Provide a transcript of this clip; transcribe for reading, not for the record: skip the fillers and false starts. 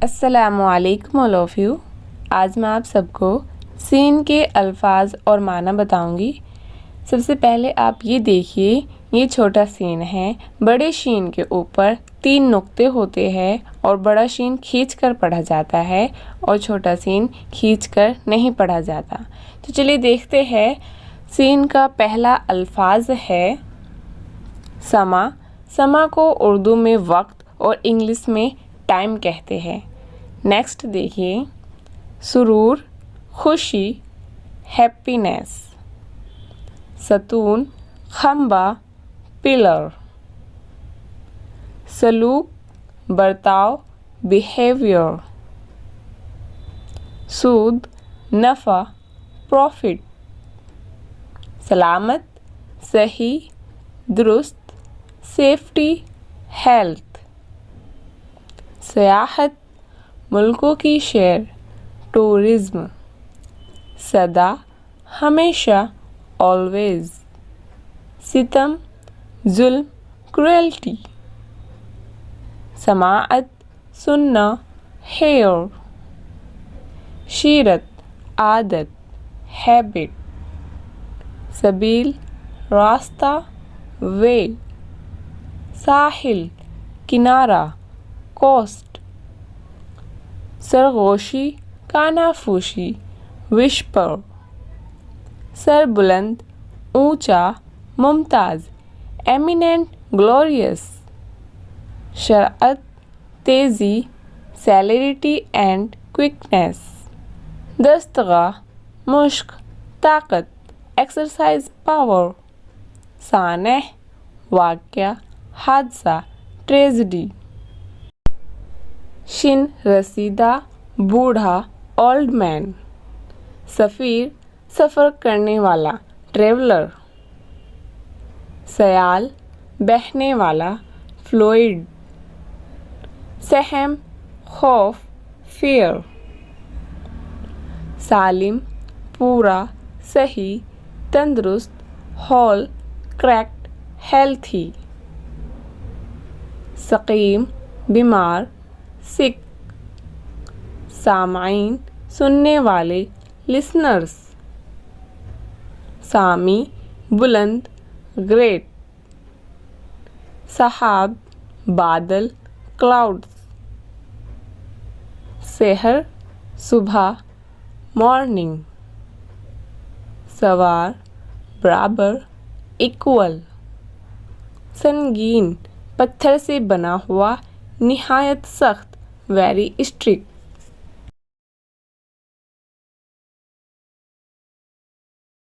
السلام علیکم all of you. آج میں آپ سب کو سین کے الفاظ اور معنی بتاؤں گی. سب سے پہلے آپ یہ دیکھیے، یہ چھوٹا سین ہے. بڑے شین کے اوپر 3 نقطے ہوتے ہیں اور بڑا شین کھینچ کر پڑھا جاتا ہے اور چھوٹا سین کھینچ کر نہیں پڑھا جاتا. تو چلیے دیکھتے ہیں. سین کا پہلا الفاظ ہے سما. سما کو اردو میں وقت اور انگلش میں ٹائم کہتے ہیں. نیکسٹ دیکھیے، سرور خوشی، ہیپینیس. ستون کھمبا، پلر. سلوک برتاؤ، بیہیویئر. سود نفع، پروفٹ. سلامت صحیح، درست، سیفٹی، ہیلتھ. سیاحت ملکوں کی سیر، ٹورزم. سدا ہمیشہ، آلویز. ستم ظلم، کروئلٹی. سماعت سننا، ہیئر. شیرت عادت، ہیبٹ. سبیل راستہ، وے. ساحل کنارہ، کوسٹ. سرگوشی کانافوشی، وشپر. سر بلند اونچا، ممتاز، ایمیننٹ، گلوریس. سرعت تیزی، سیلریٹی اینڈ کوئکنیس. دستگاہ مشق، طاقت، ایکسرسائز، پاور. سانح واقعہ، حادثہ، ٹریجڈی. شن رسیدہ، بوڑھا، اولڈ مین. سفیر سفر کرنے والا، ٹریولر. سیال بہنے والا، فلوئڈ. سہم خوف، فیئر. سالم پورا، صحیح، تندرست، ہول، کریکٹ، ہیلتھی. سقیم بیمار، سک. سامعین سننے والے، لسنرز. سامی بلند، گریٹ. سحاب بادل، کلاؤڈز. سحر صبح، مارننگ. سوار برابر، ایکول. سنگین پتھر سے بنا ہوا، نہایت سخت، ویری اسٹرکٹ.